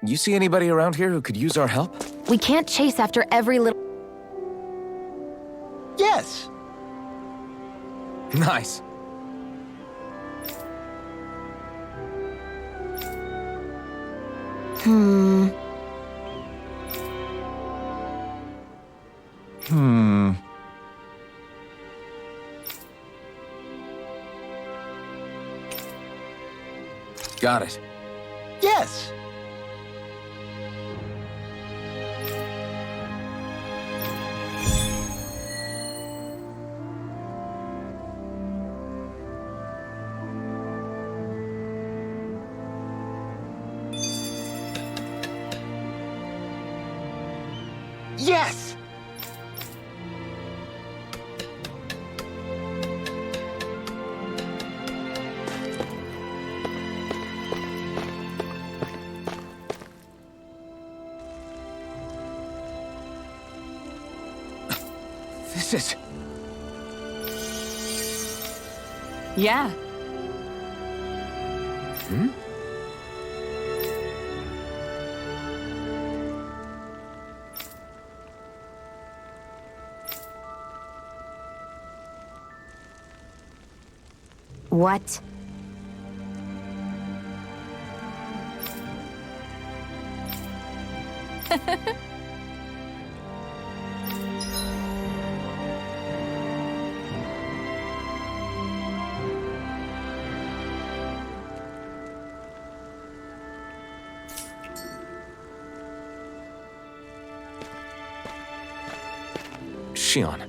You see anybody around here who could use our help? We can't chase after every little... Yes. Nice. Hmm. Got it. Yes. Yes. This is... Yeah. Hmm? What? Shion.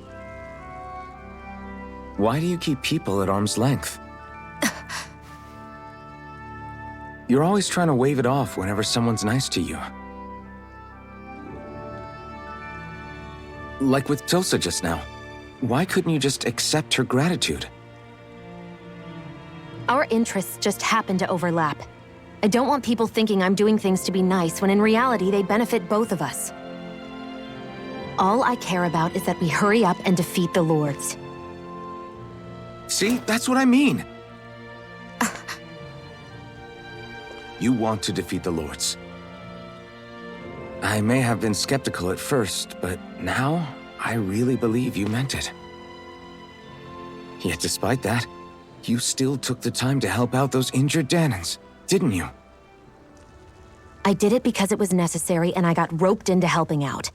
Why do you keep people at arm's length? You're always trying to wave it off whenever someone's nice to you. Like with Tilsa just now. Why couldn't you just accept her gratitude? Our interests just happen to overlap. I don't want people thinking I'm doing things to be nice when in reality they benefit both of us. All I care about is that we hurry up and defeat the Lords. See, that's what I mean. You want to defeat the Lords. I may have been skeptical at first, but now I really believe you meant it. Yet despite that, you still took the time to help out those injured Dahnans, didn't you? I did it because it was necessary and I got roped into helping out.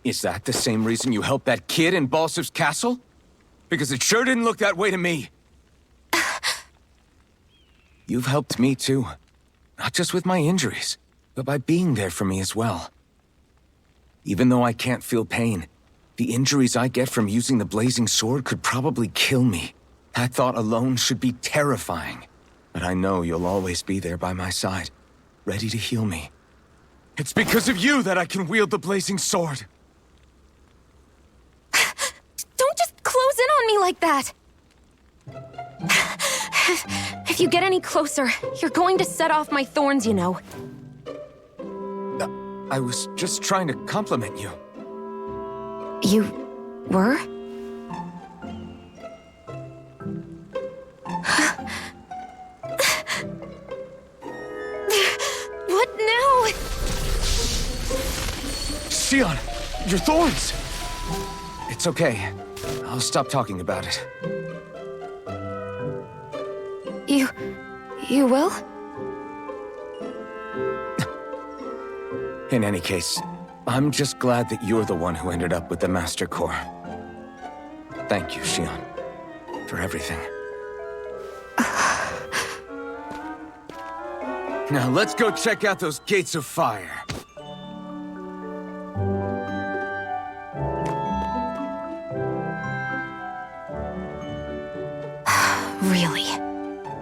Is that the same reason you helped that kid in Balsev's castle? Because it sure didn't look that way to me. You've helped me too. Not just with my injuries, but by being there for me as well. Even though I can't feel pain, the injuries I get from using the blazing sword could probably kill me. That thought alone should be terrifying. But I know you'll always be there by my side, ready to heal me. It's because of you that I can wield the blazing sword. Don't just close in on me like that! If you get any closer, you're going to set off my thorns, you know. I was just trying to compliment you. You were? What now? Shion, your thorns! It's okay. I'll stop talking about it. You will? In any case, I'm just glad that you're the one who ended up with the Master Core. Thank you, Shion, for everything. Now let's go check out those gates of fire. Really?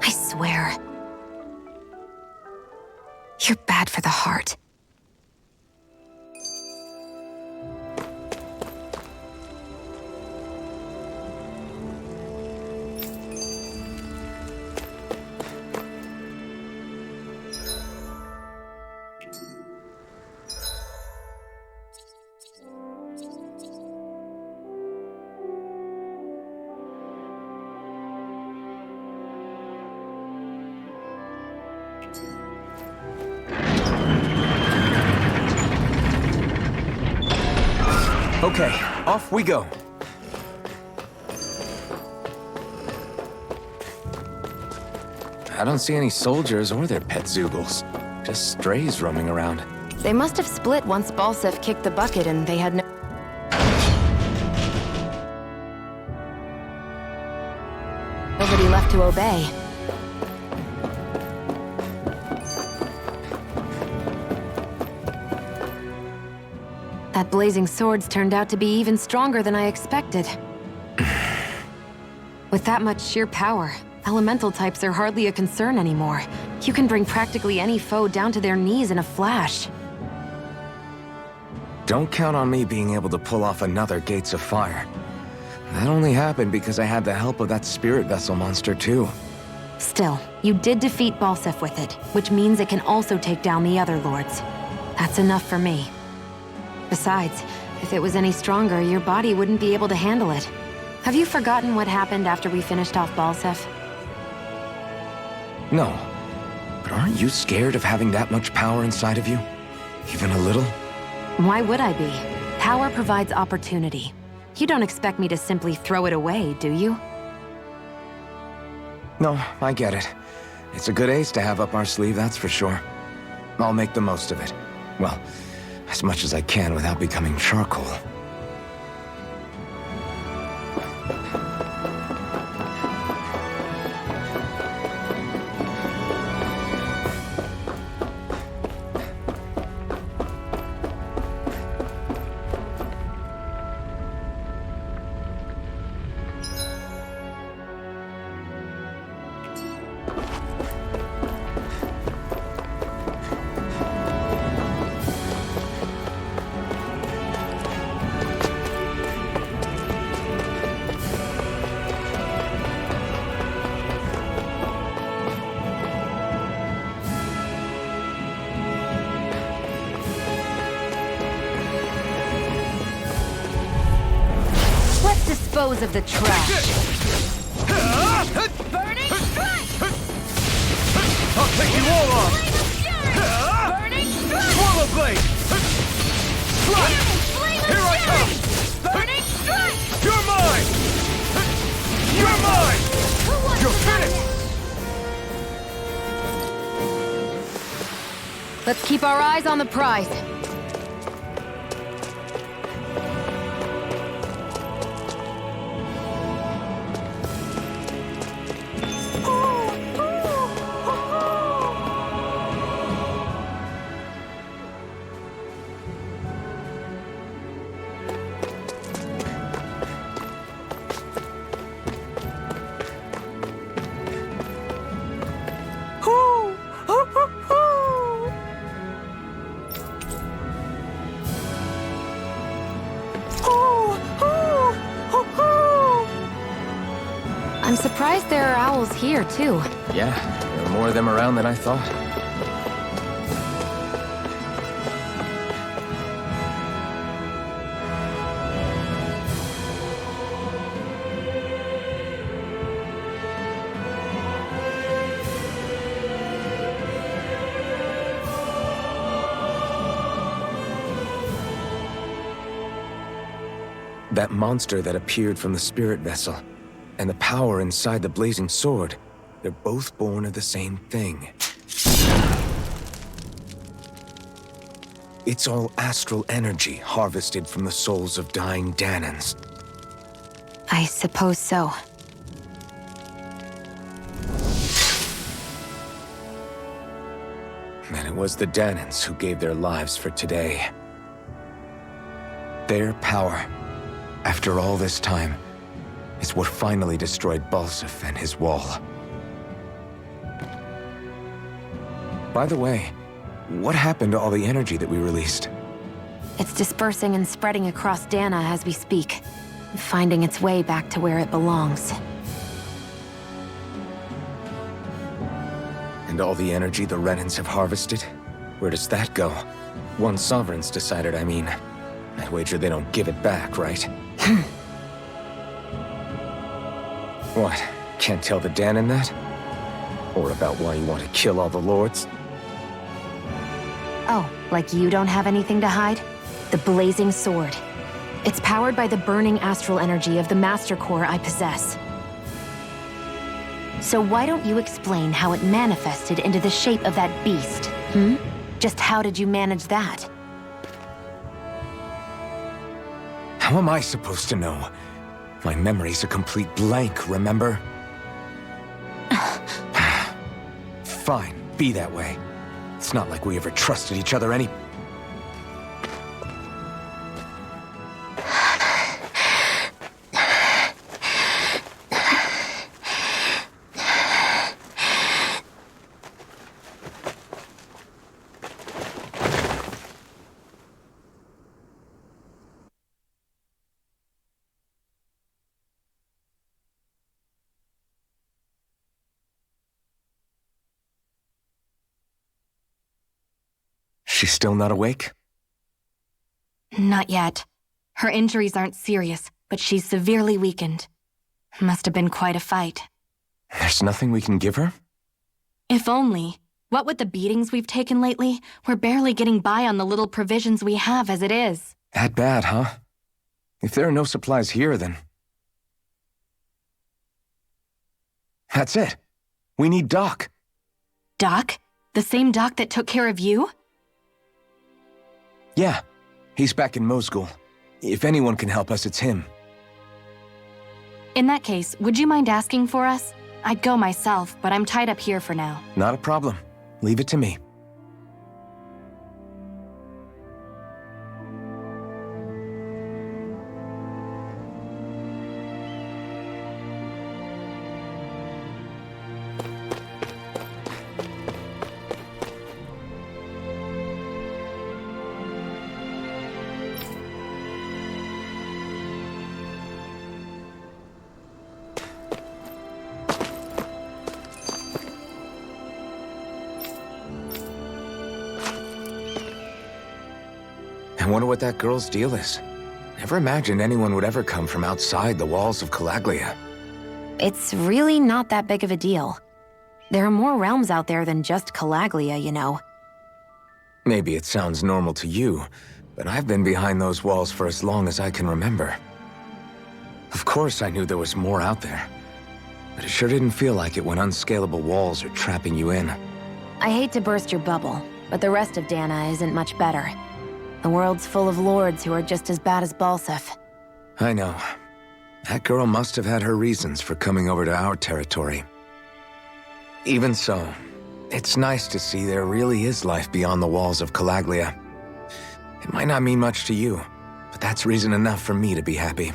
I swear. You're bad for the heart. Okay, off we go. I don't see any soldiers or their pet Zoogles. Just strays roaming around. They must have split once Balsef kicked the bucket and they had no... Nobody left to obey. That blazing sword's turned out to be even stronger than I expected. With that much sheer power, elemental types are hardly a concern anymore. You can bring practically any foe down to their knees in a flash. Don't count on me being able to pull off another Gates of Fire. That only happened because I had the help of that spirit vessel monster too. Still, you did defeat Balsef with it, which means it can also take down the other lords. That's enough for me. Besides, if it was any stronger, your body wouldn't be able to handle it. Have you forgotten what happened after we finished off Balsef? No. But aren't you scared of having that much power inside of you? Even a little? Why would I be? Power provides opportunity. You don't expect me to simply throw it away, do you? No, I get it. It's a good ace to have up our sleeve, that's for sure. I'll make the most of it. Well, as much as I can without becoming charcoal. Dispose of the trash. Burning strike! I'll take you all off! Burning strike! Swallow blade! Here I come! Burning strike! You're mine! You're mine! You're finished! Let's keep our eyes on the prize. I'm surprised there are owls here, too. Yeah, there are more of them around than I thought. That monster that appeared from the spirit vessel, and the power inside the blazing sword, they're both born of the same thing. It's all astral energy harvested from the souls of dying Dahnans. I suppose so. And it was the Dahnans who gave their lives for today. Their power, after all this time, is what finally destroyed Balsef and his wall. By the way, what happened to all the energy that we released? It's dispersing and spreading across Dahna as we speak, finding its way back to where it belongs. And all the energy the Renans have harvested? Where does that go? One Sovereign's decided, I mean. I wager they don't give it back, right? What? Can't tell the Dahnan that? Or about why you want to kill all the lords? Oh, like you don't have anything to hide? The blazing sword. It's powered by the burning astral energy of the Master Core I possess. So why don't you explain how it manifested into the shape of that beast, Just how did you manage that? How am I supposed to know? My memory's a complete blank, remember? Fine, be that way. It's not like we ever trusted each other any... She's still not awake? Not yet. Her injuries aren't serious, but she's severely weakened. Must have been quite a fight. There's nothing we can give her? If only. What with the beatings we've taken lately, we're barely getting by on the little provisions we have as it is. That bad, huh? If there are no supplies here, then... That's it. We need Doc. Doc? The same Doc that took care of you? Yeah, he's back in Mosgul. If anyone can help us, it's him. In that case, would you mind asking for us? I'd go myself, but I'm tied up here for now. Not a problem. Leave it to me. I wonder what that girl's deal is. Never imagined anyone would ever come from outside the walls of Calaglia. It's really not that big of a deal. There are more realms out there than just Calaglia, you know. Maybe it sounds normal to you, but I've been behind those walls for as long as I can remember. Of course I knew there was more out there, but it sure didn't feel like it when unscalable walls are trapping you in. I hate to burst your bubble, but the rest of Dahna isn't much better. The world's full of lords who are just as bad as Balseph. I know. That girl must have had her reasons for coming over to our territory. Even so, it's nice to see there really is life beyond the walls of Calaglia. It might not mean much to you, but that's reason enough for me to be happy.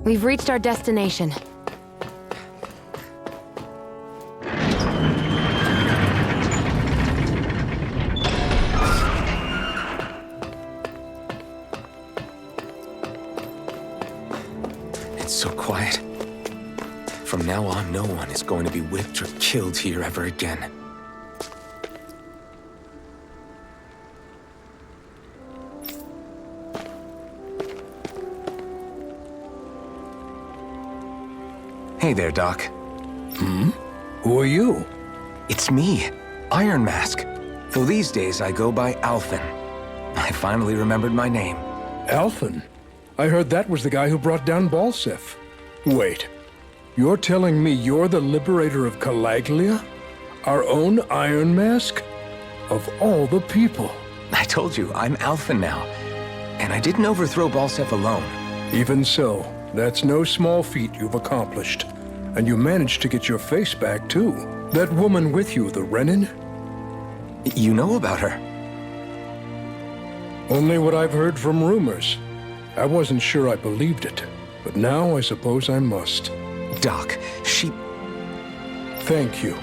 We've reached our destination. It's so quiet. From now on, no one is going to be whipped or killed here ever again. Hey there, Doc. Who are you? It's me, Iron Mask. Though these days I go by Alphen. I finally remembered my name. Alphen? I heard that was the guy who brought down Balseph. Wait, you're telling me you're the liberator of Calaglia? Our own Iron Mask? Of all the people. I told you, I'm Alphen now. And I didn't overthrow Balseph alone. Even so, that's no small feat you've accomplished. And you managed to get your face back, too. That woman with you, the Renin? You know about her? Only what I've heard from rumors. I wasn't sure I believed it, but now I suppose I must. Doc, she... Thank you.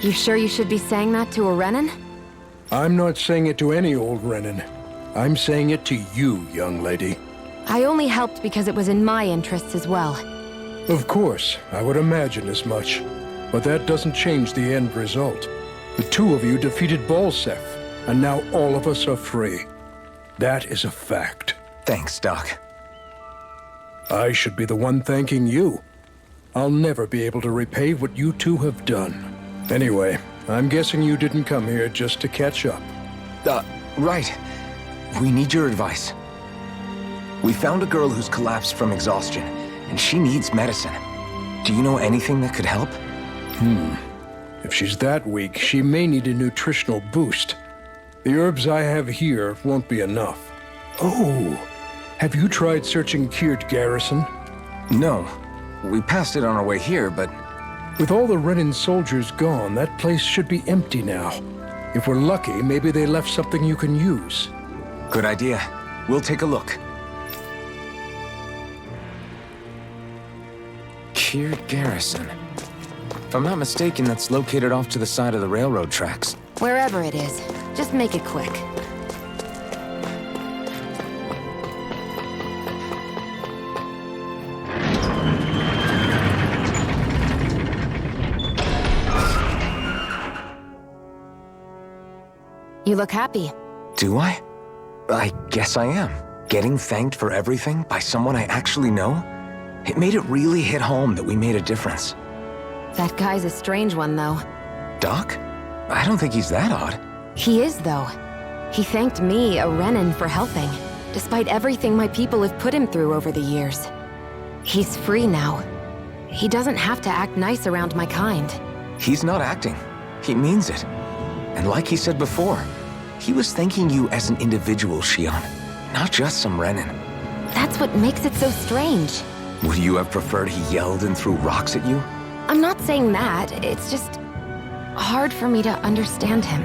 You sure you should be saying that to a Renin? I'm not saying it to any old Renin. I'm saying it to you, young lady. I only helped because it was in my interests as well. Of course, I would imagine as much. But that doesn't change the end result. The two of you defeated Balsef, and now all of us are free. That is a fact. Thanks, Doc. I should be the one thanking you. I'll never be able to repay what you two have done. Anyway, I'm guessing you didn't come here just to catch up. Right. We need your advice. We found a girl who's collapsed from exhaustion, and she needs medicine. Do you know anything that could help? If she's that weak, she may need a nutritional boost. The herbs I have here won't be enough. Oh, have you tried searching Kirt Garrison? No. We passed it on our way here, but... With all the Renan soldiers gone, that place should be empty now. If we're lucky, maybe they left something you can use. Good idea. We'll take a look. Kirt Garrison. If I'm not mistaken, that's located off to the side of the railroad tracks. Wherever it is, just make it quick. You look happy. Do I? I guess I am. Getting thanked for everything by someone I actually know? It made it really hit home that we made a difference. That guy's a strange one, though. Doc? I don't think he's that odd. He is, though. He thanked me, a Renan, for helping, despite everything my people have put him through over the years. He's free now. He doesn't have to act nice around my kind. He's not acting. He means it. And like he said before, he was thanking you as an individual, Shion, not just some Renan. That's what makes it so strange. Would you have preferred he yelled and threw rocks at you? I'm not saying that, it's just hard for me to understand him.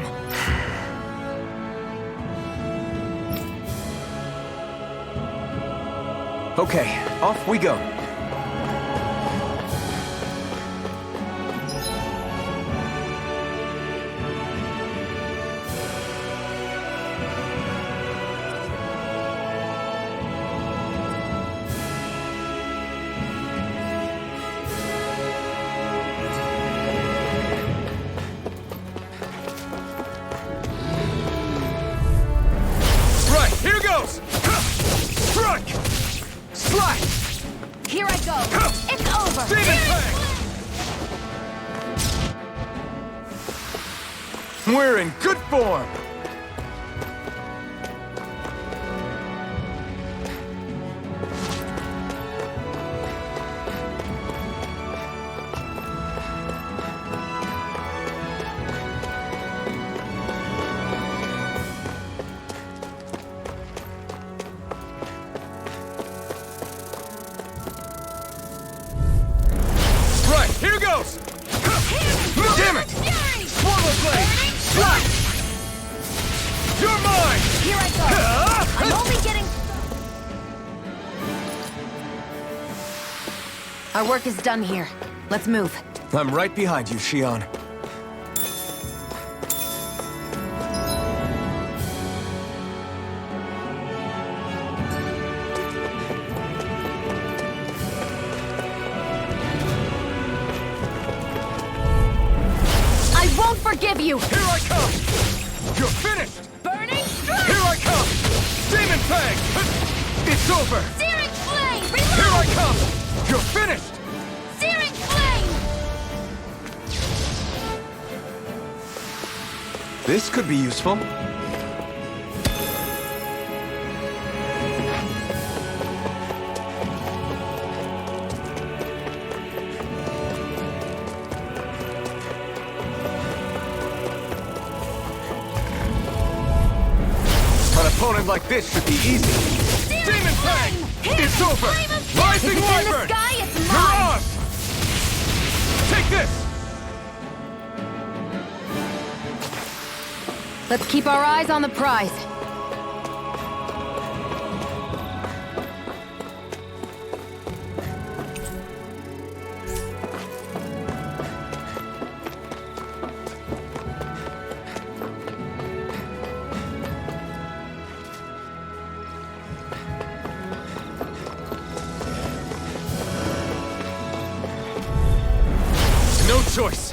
Okay, off we go. Here goes! Strike! Slide! Here I go! It's over! Demon Fang! We're in good form! Here goes! Damn it! Swallow blade! Slide! You're mine! Here I go! I'm only getting... Our work is done here. Let's move. I'm right behind you, Shion. Forgive you! Here I come! You're finished! Burning strike! Here I come! Demon Fang! It's over! Searing flame! Here I Reload! come! You're finished! Searing flame! This could be useful. An opponent like this should be easy. Demon Fang! It's over! If Rising it's in the Wyvern! sky, it's You're mine! ours! Take this! Let's keep our eyes on the prize. No choice.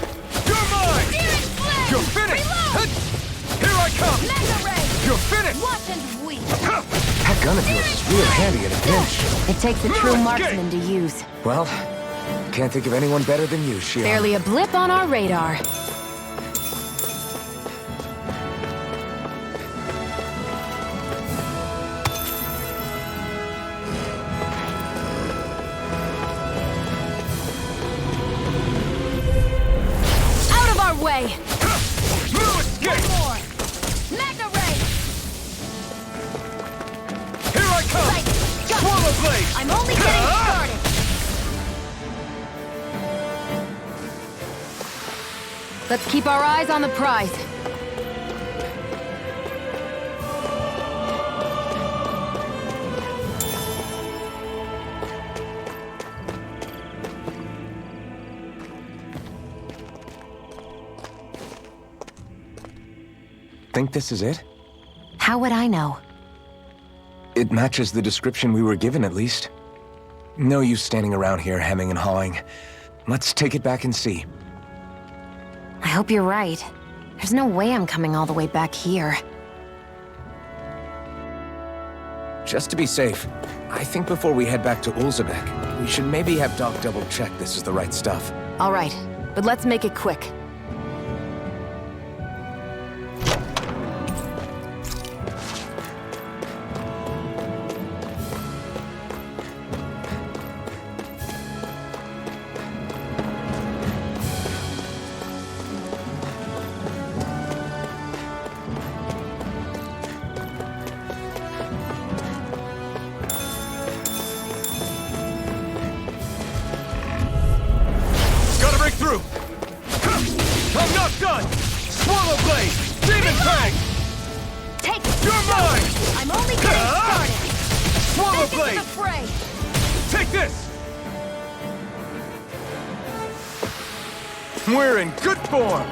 come! Mega Ray! You're finished! Watch and weep! That gun of yours is real handy in a pinch. It takes a true marksman to use. Well, can't think of anyone better than you, Shion. Barely a blip on our radar. Out of our way! No escape! More! Mega Ray! Here I come! Right! Got Swallow blade! I'm only getting started! Let's keep our eyes on the prize. Think this is it? How would I know? It matches the description we were given, at least. No use standing around here hemming and hawing. Let's take it back and see. I hope you're right. There's no way I'm coming all the way back here. Just to be safe, I think before we head back to Ulzebek, we should maybe have Doc double-check this is the right stuff. All right, but let's make it quick. Gotta break through! I'm not done! Swallow blade! Demon fang! Take it! You're mine! I'm only getting started! Swallow Step into blade! the fray! Take this! We're in good form!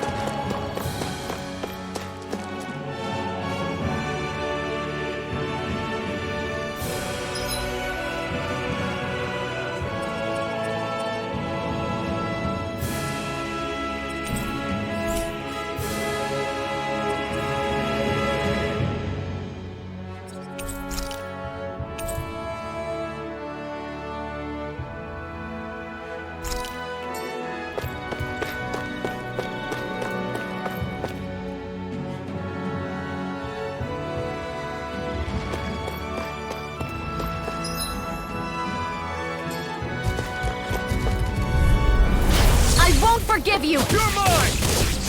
Forgive you! You're mine!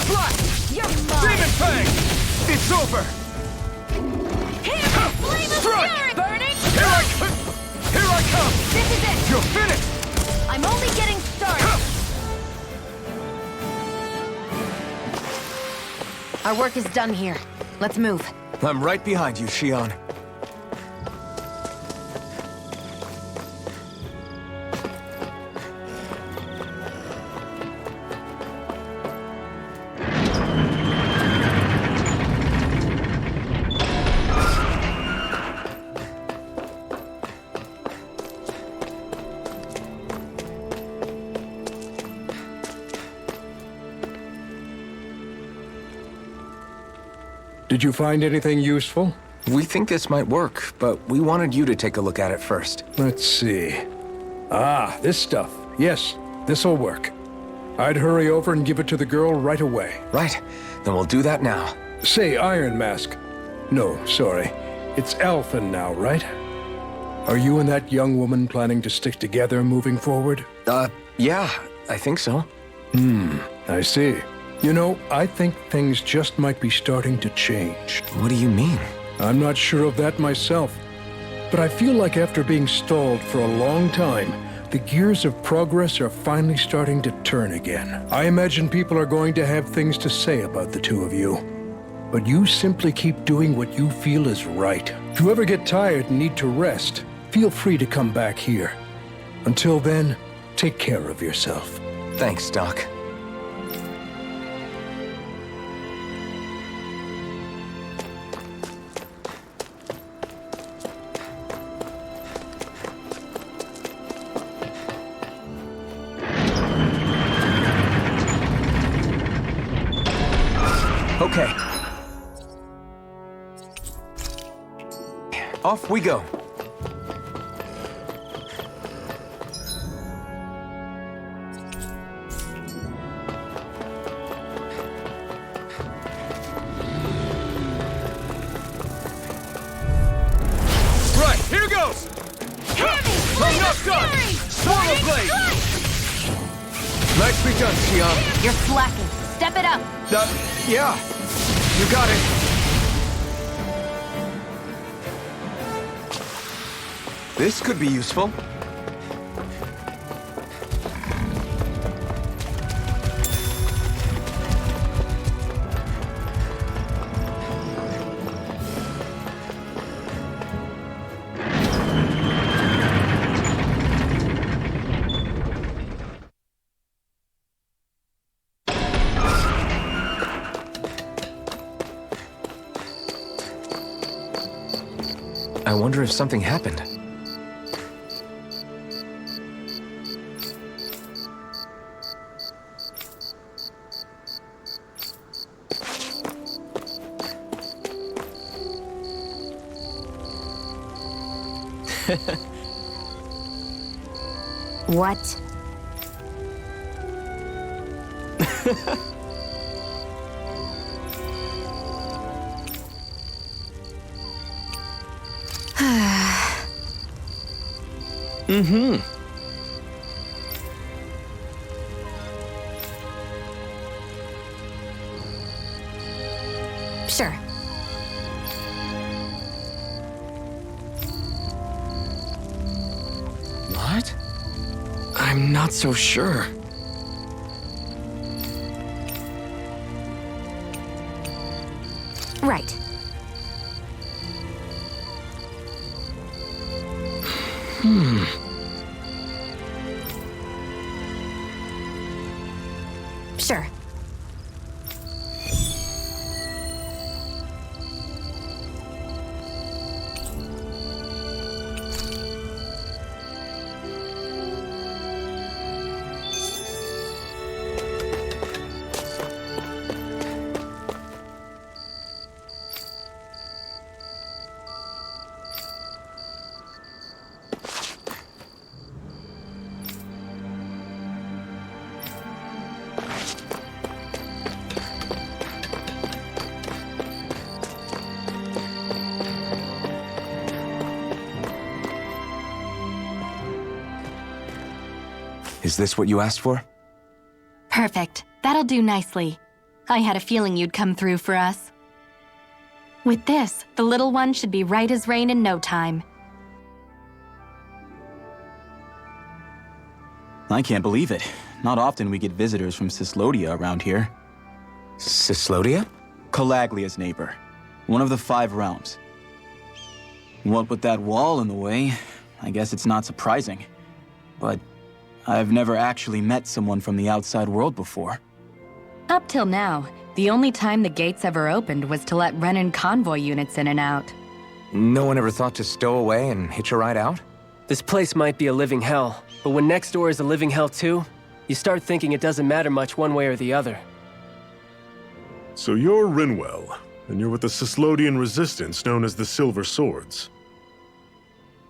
Slap! You're mine! Demon fang! It's over! Here! Flame of Strike! spirit! Burning! Here I come! This is it! You're finished! I'm only getting started! Our work is done here. Let's move. I'm right behind you, Shion. Did you find anything useful? We think this might work, but we wanted you to take a look at it first. Let's see. Ah, this stuff. Yes, this'll work. I'd hurry over and give it to the girl right away. Right, then we'll do that now. Say, Iron Mask. No, sorry. It's Elfin now, right? Are you and that young woman planning to stick together moving forward? Yeah, I think so. I see. You know, I think things just might be starting to change. What do you mean? I'm not sure of that myself, but I feel like after being stalled for a long time, the gears of progress are finally starting to turn again. I imagine people are going to have things to say about the two of you, but you simply keep doing what you feel is right. If you ever get tired and need to rest, feel free to come back here. Until then, take care of yourself. Thanks, Doc. Okay. off we go. Right, here goes! I'm not done! Swallow blade! Nicely done, Xian. You're slacking. Step it up. Yeah. You got it. This could be useful. I wonder if something happened. What? Mm-hmm. Sure. What? I'm not so sure. Right. Sure. Is this what you asked for? Perfect. That'll do nicely. I had a feeling you'd come through for us. With this, the little one should be right as rain in no time. I can't believe it. Not often we get visitors from Cislodia around here. Cislodia? Calaglia's neighbor. One of the 5 realms. What with that wall in the way, I guess it's not surprising. But I've never actually met someone from the outside world before. Up till now, the only time the gates ever opened was to let Renan convoy units in and out. No one ever thought to stow away and hitch a ride out? This place might be a living hell, but when next door is a living hell too, you start thinking it doesn't matter much one way or the other. So you're Rinwell, and you're with the Cislodian resistance known as the Silver Swords.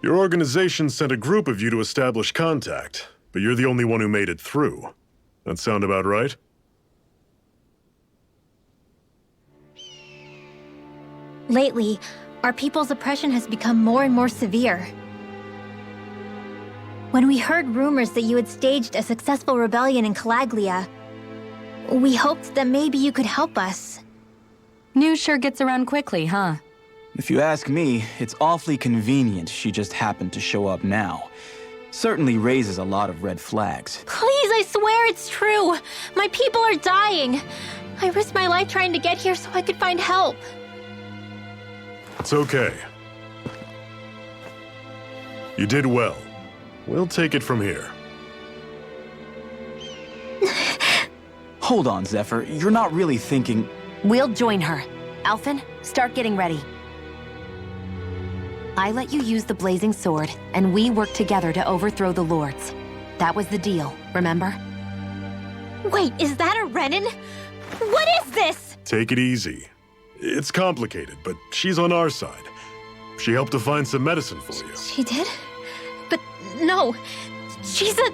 Your organization sent a group of you to establish contact, but you're the only one who made it through. That sound about right? Lately, our people's oppression has become more and more severe. When we heard rumors that you had staged a successful rebellion in Calaglia, we hoped that maybe you could help us. News sure gets around quickly, huh? If you ask me, it's awfully convenient she just happened to show up now. Certainly raises a lot of red flags. Please, I swear it's true! My people are dying! I risked my life trying to get here so I could find help. It's okay. You did well. We'll take it from here. Hold on, Zephyr. You're not really thinking... We'll join her. Alphen, start getting ready. I let you use the blazing sword, and we worked together to overthrow the lords. That was the deal, remember? Wait, is that a Renan? What is this? Take it easy. It's complicated, but she's on our side. She helped to find some medicine for you. She did? But no, she's a...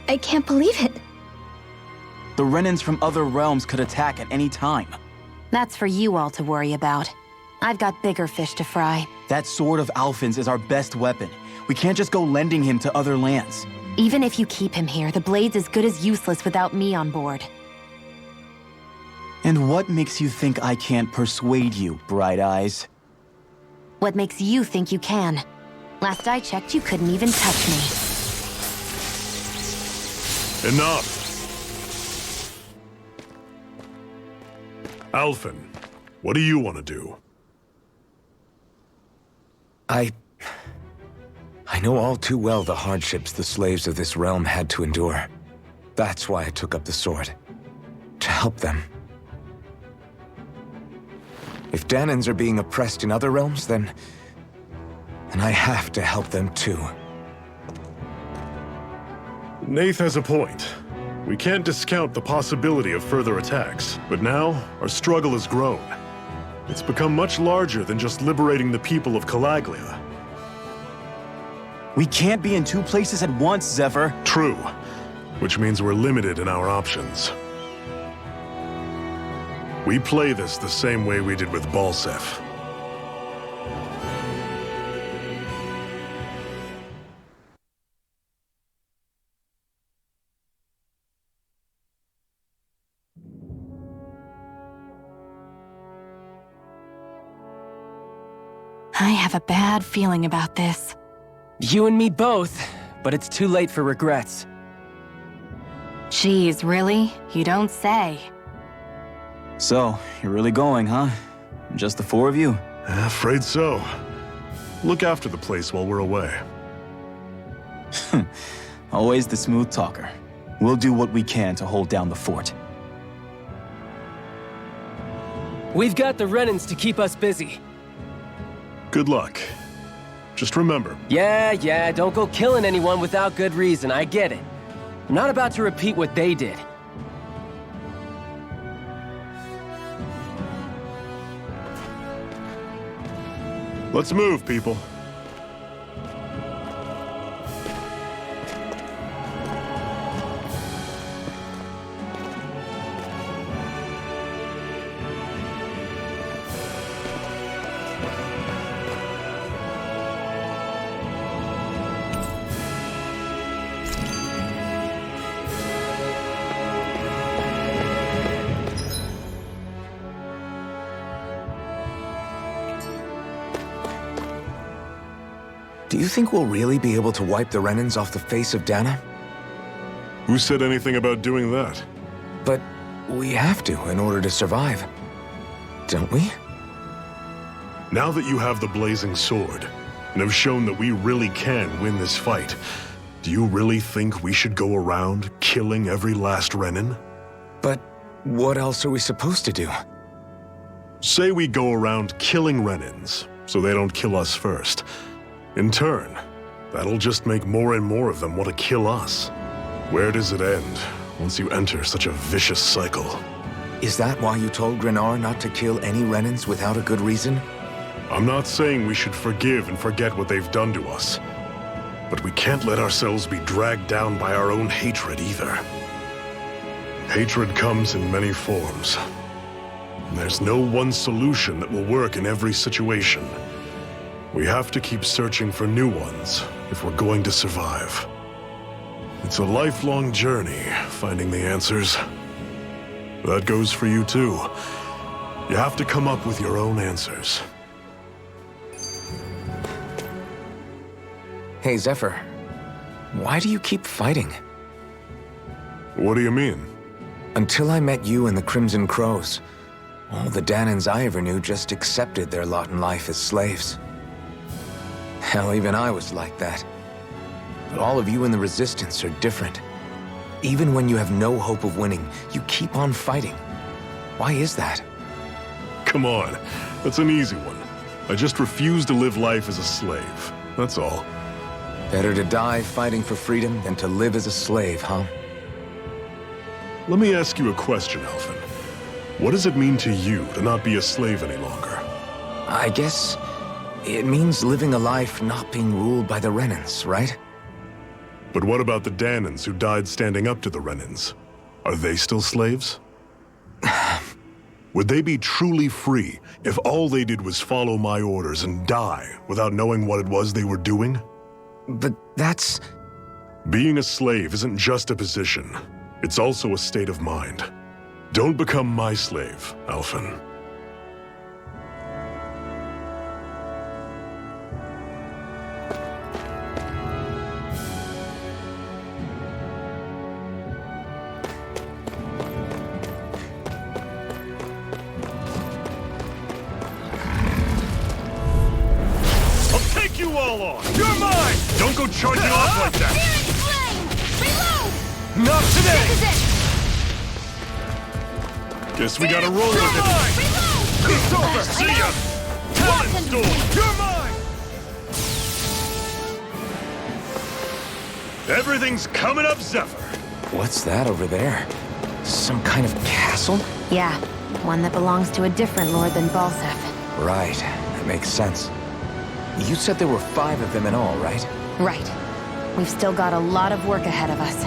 I can't believe it. The Renans from other realms could attack at any time. That's for you all to worry about. I've got bigger fish to fry. That sword of Alphen's is our best weapon. We can't just go lending him to other lands. Even if you keep him here, the blade's as good as useless without me on board. And what makes you think I can't persuade you, Bright Eyes? What makes you think you can? Last I checked, you couldn't even touch me. Enough! Alphen, what do you want to do? I know all too well the hardships the slaves of this realm had to endure. That's why I took up the sword. To help them. If Dahnans are being oppressed in other realms, then I have to help them too. Nath has a point. We can't discount the possibility of further attacks, but now our struggle has grown. It's become much larger than just liberating the people of Calaglia. We can't be in two places at once, Zephyr. True, which means we're limited in our options. We play this the same way we did with Balseph. I have a bad feeling about this. You and me both, but it's too late for regrets. Geez, really? You don't say. So, you're really going, huh? Just the four of you? Afraid so. Look after the place while we're away. Always the smooth talker. We'll do what we can to hold down the fort. We've got the Renans to keep us busy. Good luck. Just remember. Yeah, don't go killing anyone without good reason, I get it. I'm not about to repeat what they did. Let's move, people. Do you think we'll really be able to wipe the Renans off the face of Dahna? Who said anything about doing that? But we have to in order to survive. Don't we? Now that you have the blazing sword, and have shown that we really can win this fight, do you really think we should go around killing every last Renan? But what else are we supposed to do? Say we go around killing Renans, so they don't kill us first. In turn, that'll just make more and more of them want to kill us. Where does it end once you enter such a vicious cycle? Is that why you told Grenar not to kill any Renans without a good reason? I'm not saying we should forgive and forget what they've done to us. But we can't let ourselves be dragged down by our own hatred either. Hatred comes in many forms. And there's no one solution that will work in every situation. We have to keep searching for new ones if we're going to survive. It's a lifelong journey, finding the answers. That goes for you too. You have to come up with your own answers. Hey, Zephyr. Why do you keep fighting? What do you mean? Until I met you and the Crimson Crows, all the Dahnans I ever knew just accepted their lot in life as slaves. Hell, even I was like that. But all of you in the Resistance are different. Even when you have no hope of winning, you keep on fighting. Why is that? Come on, that's an easy one. I just refuse to live life as a slave, that's all. Better to die fighting for freedom than to live as a slave, huh? Let me ask you a question, Alphen. What does it mean to you to not be a slave any longer? I guess it means living a life not being ruled by the Renans, right? But what about the Dahnans who died standing up to the Renans? Are they still slaves? Would they be truly free if all they did was follow my orders and die without knowing what it was they were doing? But that's... Being a slave isn't just a position. It's also a state of mind. Don't become my slave, Alphen. You all on! You're mine! Don't go charging off like that! Flame! Reload! Not today! This is it! Guess we gotta roll with it. Reload! It's over! See ya! Talent Storm! You're mine! Everything's coming up, Zephyr! What's that over there? Some kind of castle? Yeah, one that belongs to a different lord than Balsef. Right, that makes sense. You said there were 5 of them in all, right? Right. We've still got a lot of work ahead of us.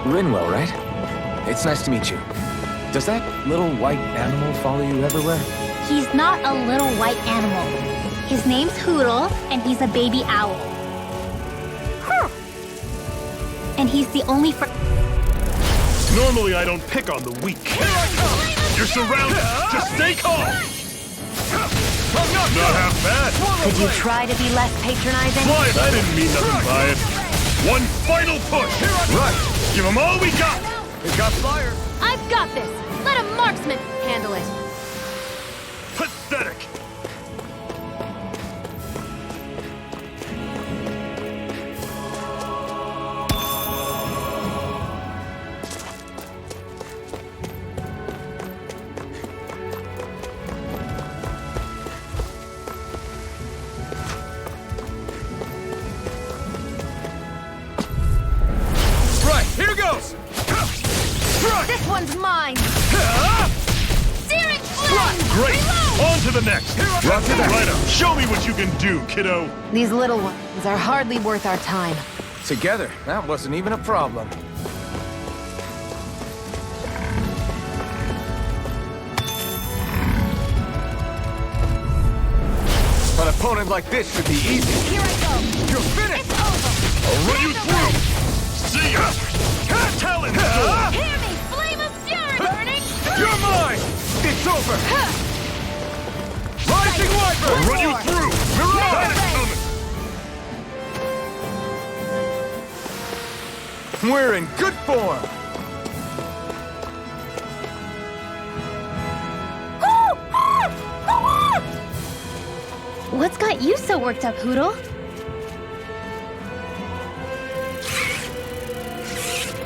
Rinwell, right? It's nice to meet you. Does that little white animal follow you everywhere? He's not a little white animal. His name's Hootle, and he's a baby owl. Huh. And he's the only Normally I don't pick on the weak. Here I come! You're surrounded! Just stay calm! I'm not half bad! Could you try to be less patronizing? Fly it! I didn't mean nothing by it. One final push! Right! Give them all we got! It got fired. I've got this! Let a marksman handle it! Pathetic! Here goes! This one's mine! Searing flame! Great! Reload! On to the next! Roger that. Right up! Show me what you can do, kiddo! These little ones are hardly worth our time. Together, that wasn't even a problem. An opponent like this should be easy. Here I go! You're finished! It's over! I'll run you through! See ya! Talent Storm! Hear me! Flame of fury burning! You're mine! It's over! Rising Wiper! I'll run you through! Mirage! We're in good form! What's got you so worked up, Hootle?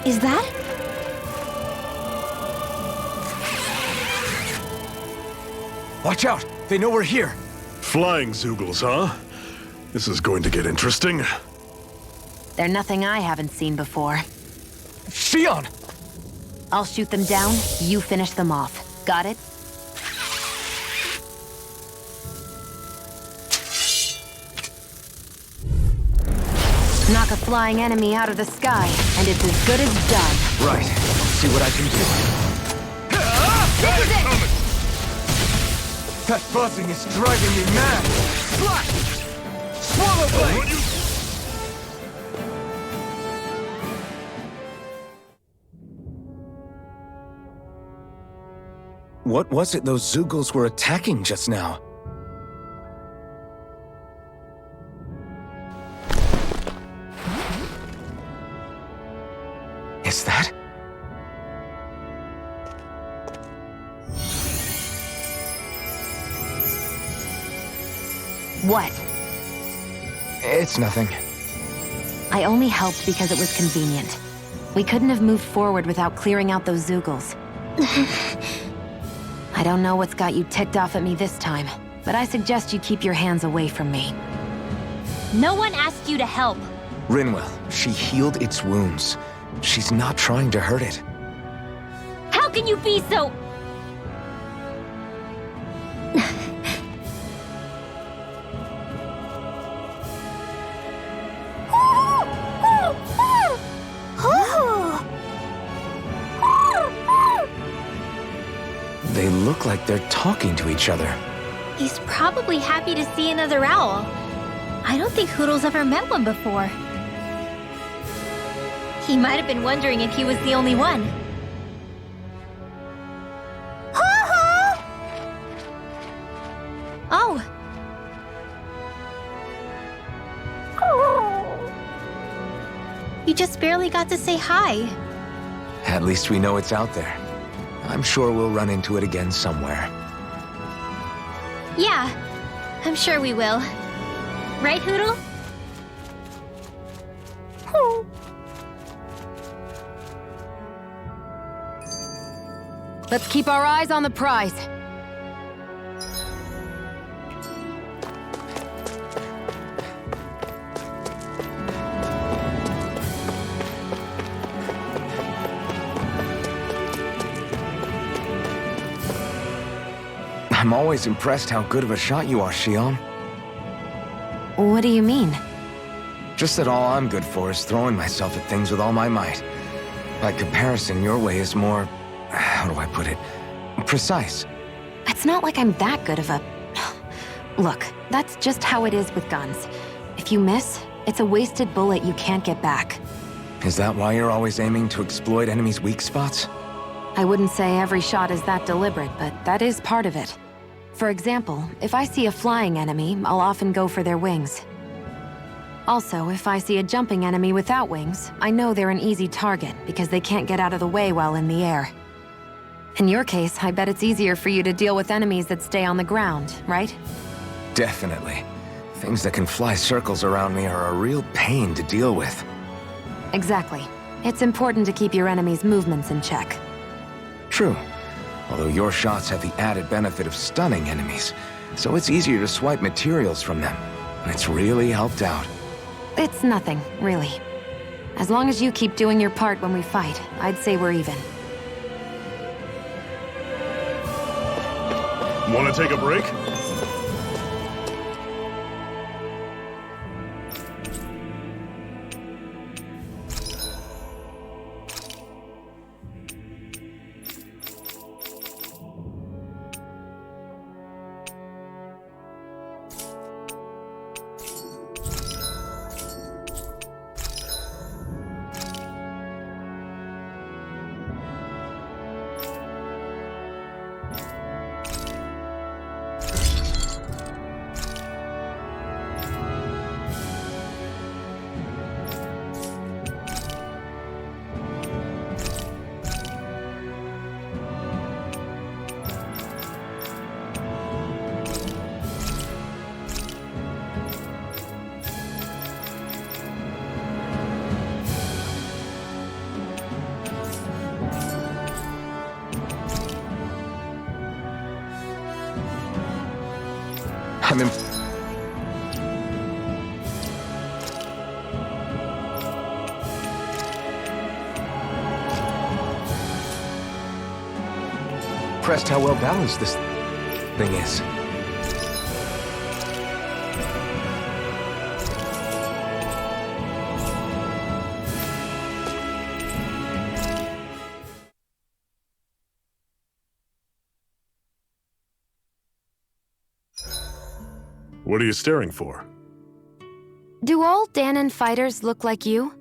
Is that? Watch out! They know we're here! Flying Zoogles, huh? This is going to get interesting. They're nothing I haven't seen before. Shion! I'll shoot them down, you finish them off. Got it? Knock a flying enemy out of the sky, and it's as good as done. Right. See what I can do. This is it! That buzzing is driving me mad! Slash! Swallow blade! What was it those Zeugles were attacking just now? Is that? What? It's nothing. I only helped because it was convenient. We couldn't have moved forward without clearing out those Zeugles. I don't know what's got you ticked off at me this time, but I suggest you keep your hands away from me. No one asked you to help. Rinwell, she healed its wounds. She's not trying to hurt it. How can you be so... They look like they're talking to each other. He's probably happy to see another owl. I don't think Hootle's ever met one before. He might have been wondering if he was the only one. Oh. You just barely got to say hi. At least we know it's out there. I'm sure we'll run into it again somewhere. Yeah, I'm sure we will. Right, Hootle? Let's keep our eyes on the prize. I'm always impressed how good of a shot you are, Shion. What do you mean? Just that all I'm good for is throwing myself at things with all my might. By comparison, your way is more... how do I put it? Precise. It's not like I'm that good of a... Look, that's just how it is with guns. If you miss, it's a wasted bullet you can't get back. Is that why you're always aiming to exploit enemies' weak spots? I wouldn't say every shot is that deliberate, but that is part of it. For example, if I see a flying enemy, I'll often go for their wings. Also, if I see a jumping enemy without wings, I know they're an easy target because they can't get out of the way while in the air. In your case, I bet it's easier for you to deal with enemies that stay on the ground, right? Definitely. Things that can fly circles around me are a real pain to deal with. Exactly. It's important to keep your enemy's movements in check. True. Although your shots have the added benefit of stunning enemies, so it's easier to swipe materials from them. It's really helped out. It's nothing, really. As long as you keep doing your part when we fight, I'd say we're even. Want to take a break? I'm in... impressed how well balanced this thing is. What are you staring for? Do all Dahnan fighters look like you?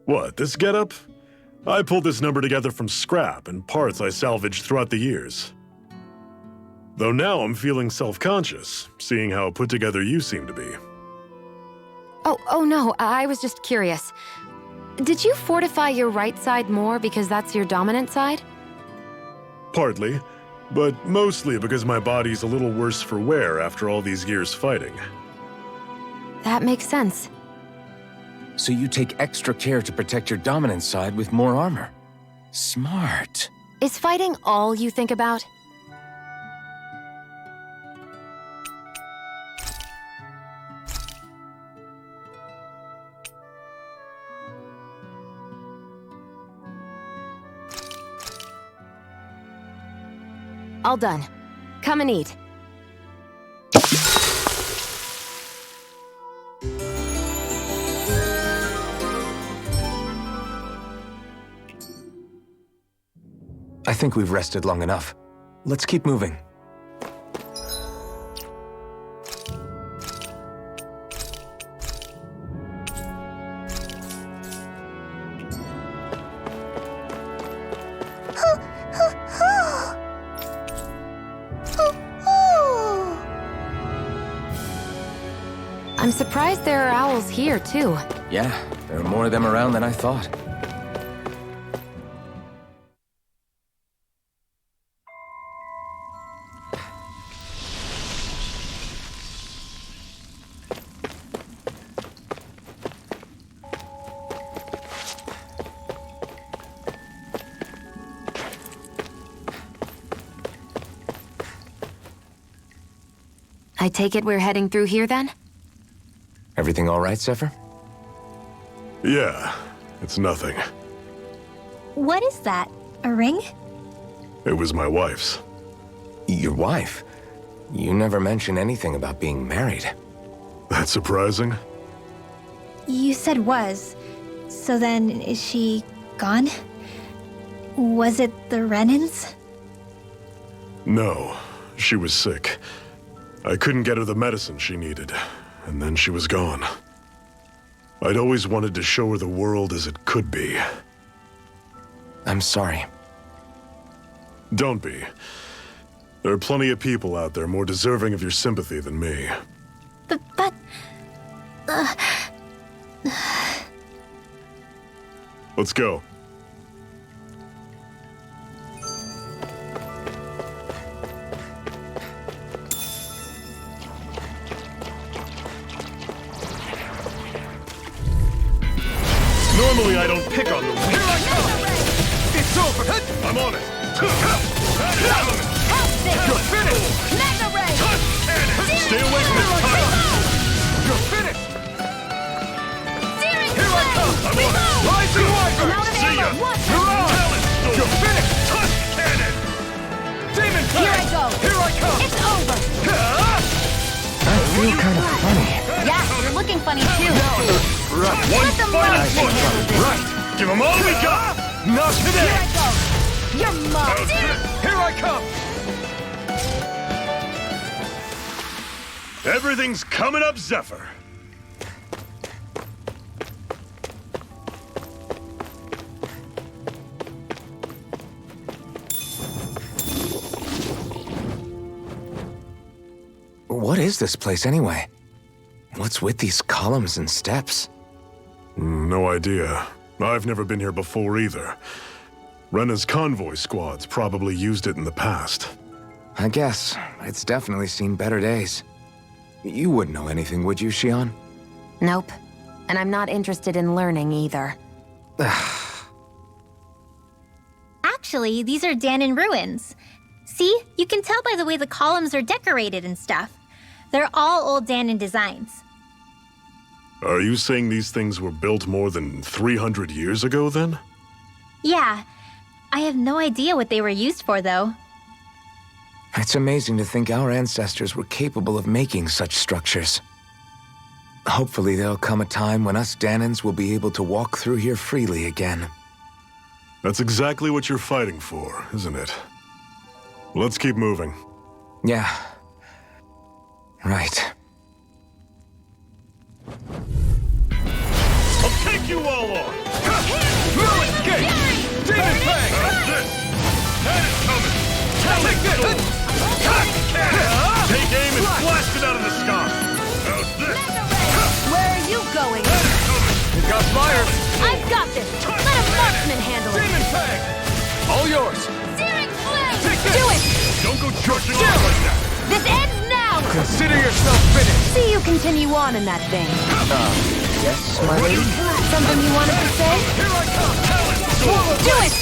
What, this getup? I pulled this number together from scrap and parts I salvaged throughout the years. Though now I'm feeling self-conscious, seeing how put together you seem to be. Oh no, I was just curious. Did you fortify your right side more because that's your dominant side? Partly, but mostly because my body's a little worse for wear after all these years fighting. That makes sense. So you take extra care to protect your dominant side with more armor. Smart. Is fighting all you think about? All done. Come and eat. I think we've rested long enough. Let's keep moving. I'm surprised there are owls here, too. Yeah, there are more of them around than I thought. I take it we're heading through here, then? Everything all right, Zephyr? Yeah, it's nothing. What is that? A ring? It was my wife's. Your wife? You never mentioned anything about being married. That's surprising? You said was. So then, is she gone? Was it the Renans? No, she was sick. I couldn't get her the medicine she needed, and then she was gone. I'd always wanted to show her the world as it could be. I'm sorry. Don't be. There are plenty of people out there more deserving of your sympathy than me. But... Let's go. Normally I don't pick on the weak. Here I come! It's over! I'm on it! You're finished! Mega Ray! Stay away from this tunnel! You're finished! Searing Here I come! Flame! Reload! Rising Wyvern! I'm out of See ya! ammo! Watch You're out! on! You're finished! Touch cannon! Demon Here I Flame! go! Here I come! It's over! I feel kind of funny. Yeah, you're looking funny too. One Let the final marksman push! handle this! Right! Give them all we got! Not Here today! I go! You're mine! Here I come! Everything's coming up, Zephyr! What is this place anyway? What's with these columns and steps? No idea. I've never been here before either. Rena's convoy squads probably used it in the past. I guess. It's definitely seen better days. You wouldn't know anything, would you, Xion? Nope. And I'm not interested in learning either. Actually, these are Dahnan ruins. See? You can tell by the way the columns are decorated and stuff. They're all old Dahnan designs. Are you saying these things were built more than 300 years ago, then? Yeah. I have no idea what they were used for, though. It's amazing to think our ancestors were capable of making such structures. Hopefully there'll come a time when us Dahnans will be able to walk through here freely again. That's exactly what you're fighting for, isn't it? Let's keep moving. Yeah. Right. I'll take you all on! No escape! Demon Fang! How's this? That is coming! Take this! Take aim and blast it out of the sky! How's this? Where are you going? That is coming! You got fire! I've got this! Let a marksman handle it! Demon Fang! All yours! Searing flame! Take this! Do it! Don't go charging off like that! This ends now! Consider yourself finished! See you continue on in that vein. Yes, my lady? Something you wanted to say? Here I come! Do it!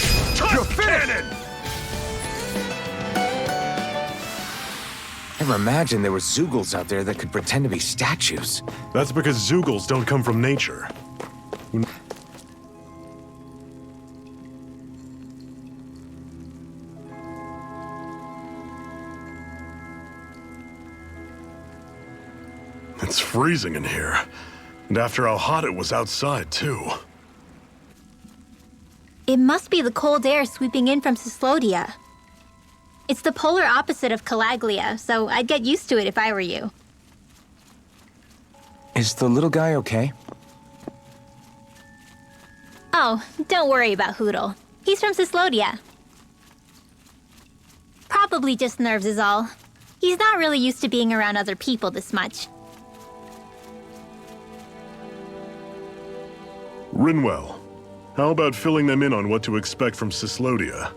You're finished! Never imagined there were Zeugles out there that could pretend to be statues. That's because Zeugles don't come from nature. It's freezing in here. And after how hot it was outside, too. It must be the cold air sweeping in from Cyslodia. It's the polar opposite of Calaglia, so I'd get used to it if I were you. Is the little guy okay? Oh, don't worry about Hootle. He's from Cyslodia. Probably just nerves is all. He's not really used to being around other people this much. Rinwell, how about filling them in on what to expect from Cyslodia?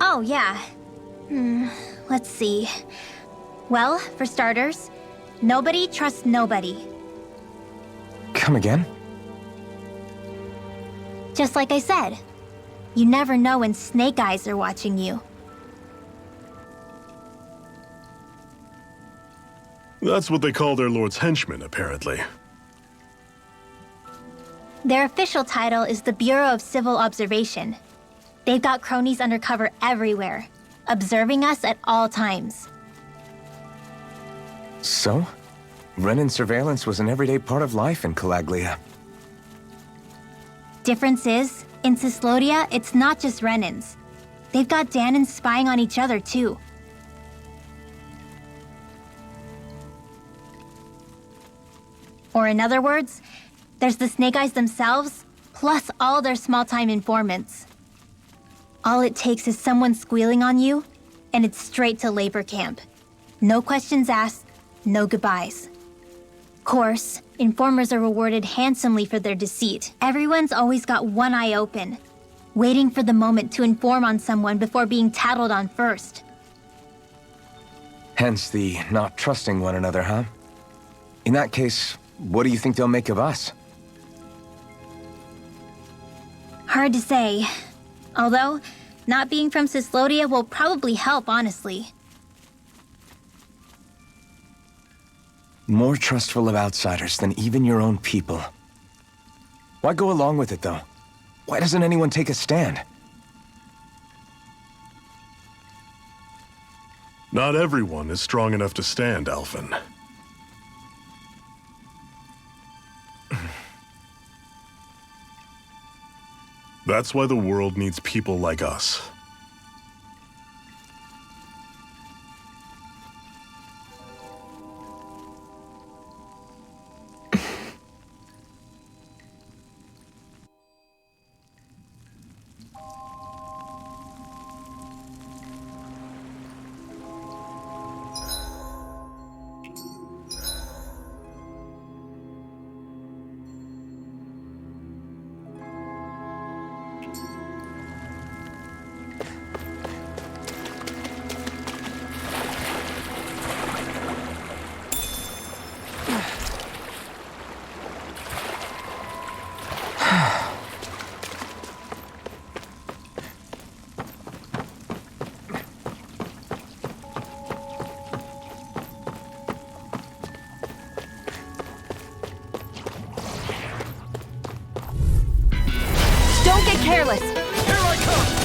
Oh, yeah. Let's see. Well, for starters, nobody trusts nobody. Come again? Just like I said, you never know when snake eyes are watching you. That's what they call their lord's henchmen, apparently. Their official title is the Bureau of Civil Observation. They've got cronies undercover everywhere, observing us at all times. So? Renan surveillance was an everyday part of life in Calaglia. Difference is, in Cyslodia, it's not just Renans. They've got Dahnans spying on each other, too. Or in other words, there's the Snake Eyes themselves, plus all their small-time informants. All it takes is someone squealing on you, and it's straight to labor camp. No questions asked, no goodbyes. Course, informers are rewarded handsomely for their deceit. Everyone's always got one eye open, waiting for the moment to inform on someone before being tattled on first. Hence the not trusting one another, huh? In that case, what do you think they'll make of us? Hard to say. Although, not being from Cyslodia will probably help, honestly. More trustful of outsiders than even your own people. Why go along with it, though? Why doesn't anyone take a stand? Not everyone is strong enough to stand, Alphen. That's why the world needs people like us.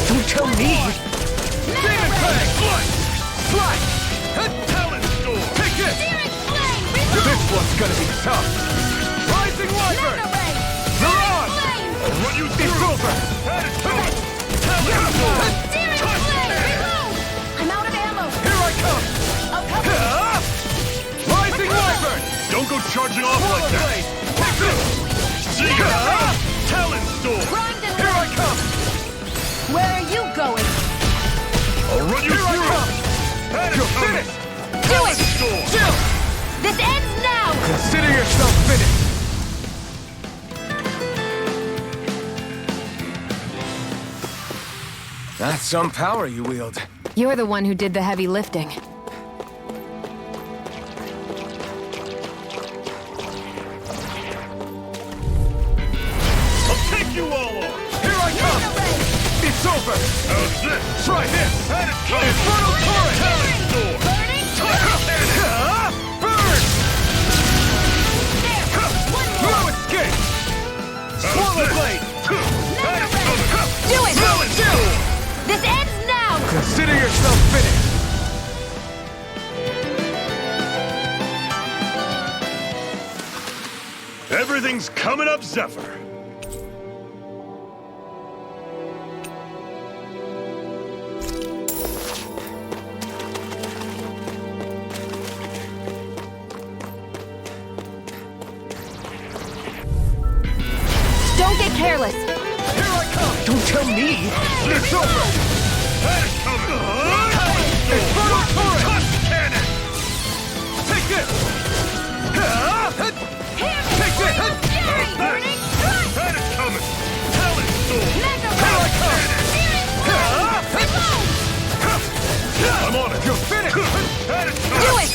Don't tell me! Demon Fang! Slice! Talon Storm! Take this! This one's gonna be tough! Rising Wyvern! You're on! I'll run you through! It's over! That is coming! Talon Storm! I'm out of ammo! Here I come! Rising Wyvern! Don't go charging off like that! Take this! See ya! Talon Storm! Here I come! Where are you going? I'll run you Here I through! come! You're finished! Do it! Storm! Chill! This ends now! Consider yourself finished! That's some power you wield. You're the one who did the heavy lifting. I'll take you all on! Here I come! It's over! How's this? Try this! Infernal Torrent! Talon Storm! Burn! No escape! Swallow Blade! Do it! This ends now! Consider yourself finished! Everything's coming up, Zephyr! Don't get careless. Here I come! Don't tell me! It's over! That is coming! Infernal Torrent! Touch cannon! Take this! Take this! That is coming! Talon Storm! Here I come! I'm on it! You're finished! That is Do coming! it!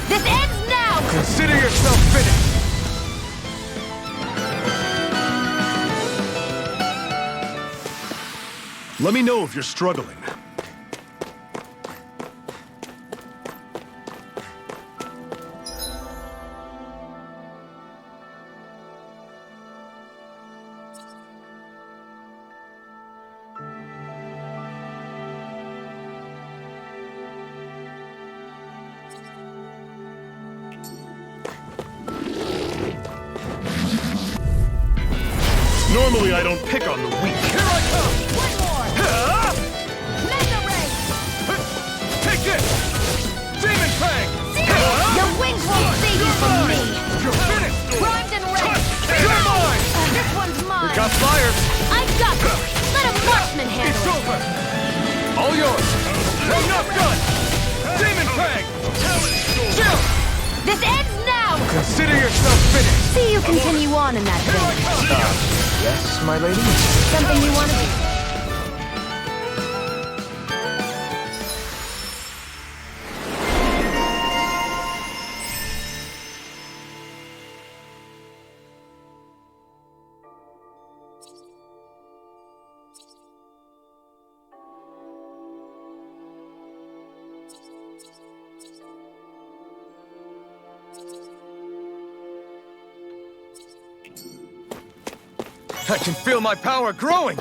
This ends now! Consider yourself finished! Let me know if you're struggling. Normally I don't pick on the weak. Here I come! One more! Mega Ray! Take this! Demon Fang! Your wings won't save you from me! You're finished! Primed and ready! You're mine! This one's mine! Got fires! I got this! Let a marksman It's handle it! over! All yours! I'm not done! Demon Fang! Chill! This ends now! Consider yourself finished! See you continue on in that Here I vein. come! Yes, my lady? Something you want to do? I can feel my power growing!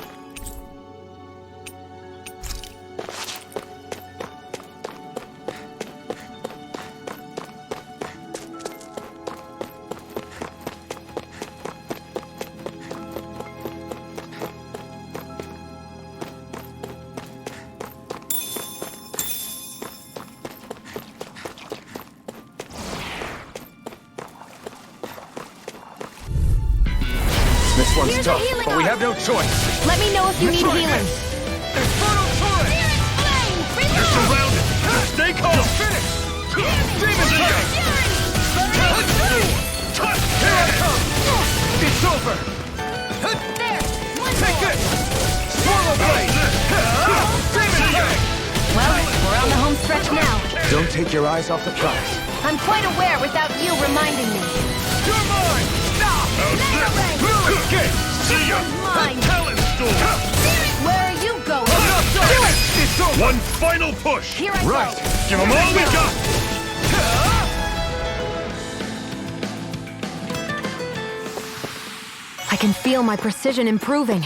This one's Here's tough, a healing but we arm. have no choice. Let me know if you need Try healing. this. Infernal Torrent! You're surrounded! Stay calm! Finish! Demon Fang! Here I come! It's over! Take this! Swallow Blade! Demon Fang! Well, we're on the home stretch now. Don't take your eyes off the prize. I'm quite aware without you reminding me. You're mine! Okay! See ya! Mine. Talon Storm! Where are you going? I'm not done! Do it! It's over! One final push! Here I Right! go! Give them all we got! I can feel my precision improving.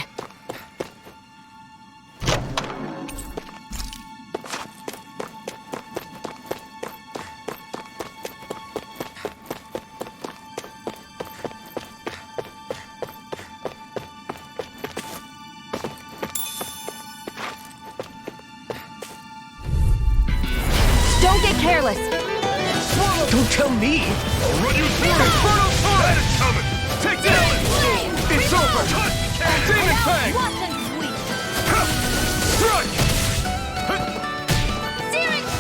careless. Don't tell me! I'll run you through! Inferno Torrent! That is coming! Take that! It's over! Demon Fang! Strike!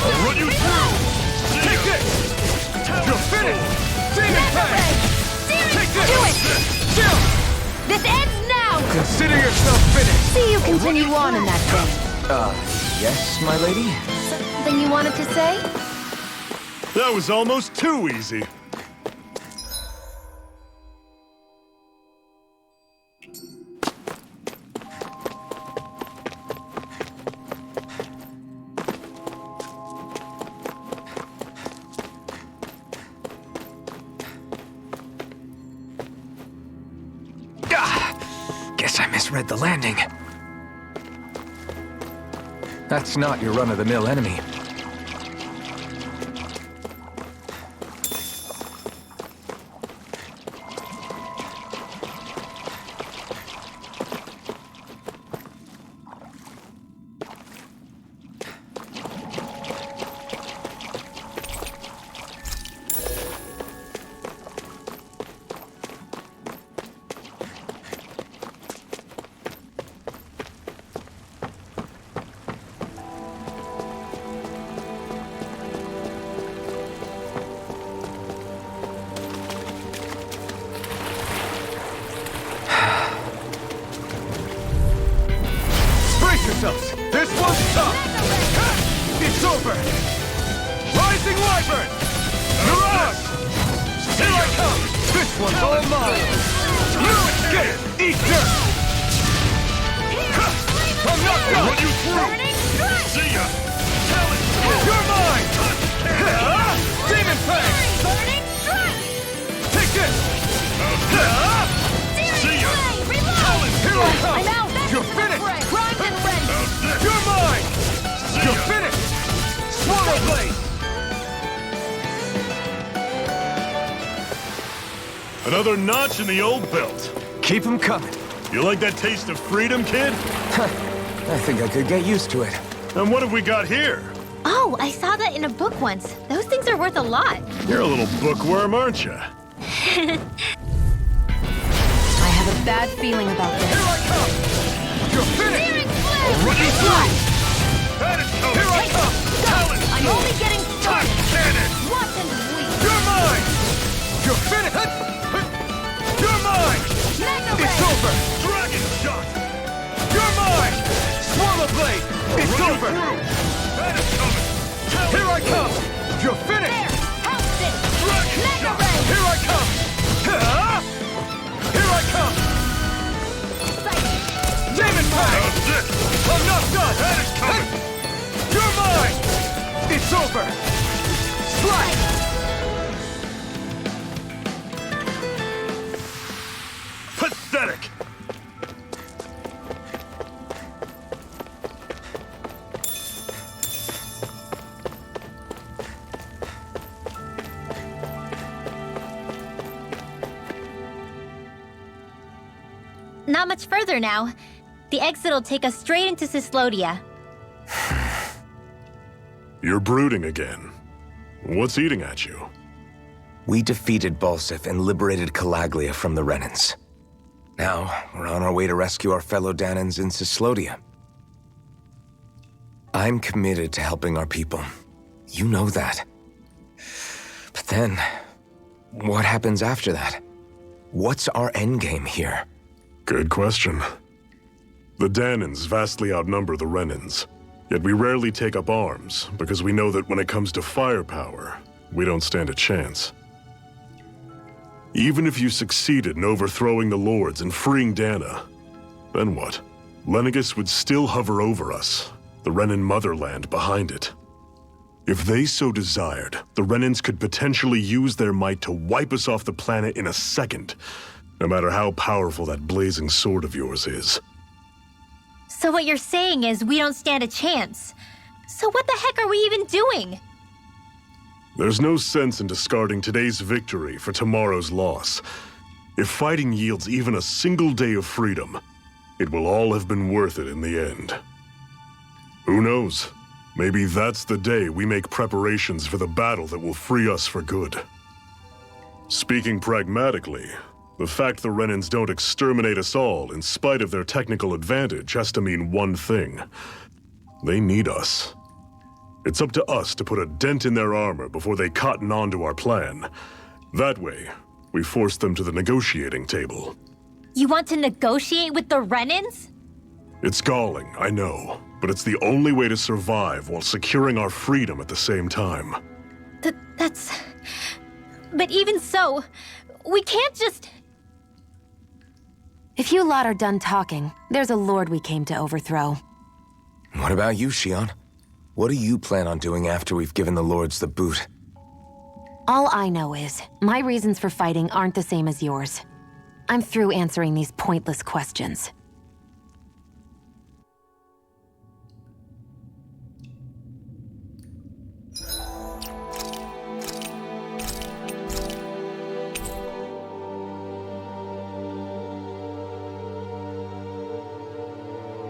I'll run you through! Take this! You're finished! Demon Fang! Take this! Do it! Chill! This ends now! Consider yourself finished! See you continue on in that vein. Yes, my lady? Something you wanted to say? That was almost too easy. Guess I misread the landing. That's not your run-of-the-mill enemy. Yourselves. This one's tough! It's over! Rising Wyvern! Mirage! Here I come! This one's all mine! Get it! Eat dirt! I'm not done! Run you through! See ya! You're mine! Demon Fang! Burning strike! Take this! See ya! Here I come! I'm out! You're finished! Primed and ready! You're mine! You're finished! Swallow Blade! Another notch in the old belt. Keep 'em coming. You like that taste of freedom, kid? I think I could get used to it. And what have we got here? Oh, I saw that in a book once. Those things are worth a lot. You're a little bookworm, aren't you? I have a bad feeling about this. Here I come! You're finished! I'll run you through! That is coming! Here I come! Talon! I'm only getting started! Cannon! Watch and weep! You're mine! You're finished! You're mine! Mega It's Ray! over! Dragon Shot! You're mine! Swallow Blade! It's over! That is coming! Here I come! You're finished! House it! Dragon Mega Shot! Ray! Here I come! Here I come! Demon Fang! I'm not done! That is coming! You're mine! It's over! Strike! Pathetic! Not much further now. The exit'll take us straight into Cyslodia. You're brooding again. What's eating at you? We defeated Balsif and liberated Calaglia from the Renans. Now, we're on our way to rescue our fellow Dahnans in Cyslodia. I'm committed to helping our people. You know that. But then, what happens after that? What's our endgame here? Good question. The Dahnans vastly outnumber the Renans, yet we rarely take up arms because we know that when it comes to firepower, we don't stand a chance. Even if you succeeded in overthrowing the Lords and freeing Dahna, then what? Lenegis would still hover over us, the Renan motherland behind it. If they so desired, the Renans could potentially use their might to wipe us off the planet in a second, no matter how powerful that blazing sword of yours is. So what you're saying is we don't stand a chance. So what the heck are we even doing? There's no sense in discarding today's victory for tomorrow's loss. If fighting yields even a single day of freedom, it will all have been worth it in the end. Who knows? Maybe that's the day we make preparations for the battle that will free us for good. Speaking pragmatically, the fact the Renans don't exterminate us all in spite of their technical advantage has to mean one thing. They need us. It's up to us to put a dent in their armor before they cotton on to our plan. That way, we force them to the negotiating table. You want to negotiate with the Renans? It's galling, I know, but it's the only way to survive while securing our freedom at the same time. That's... But even so, we can't just... If you lot are done talking, there's a lord we came to overthrow. What about you, Shion? What do you plan on doing after we've given the lords the boot? All I know is, my reasons for fighting aren't the same as yours. I'm through answering these pointless questions.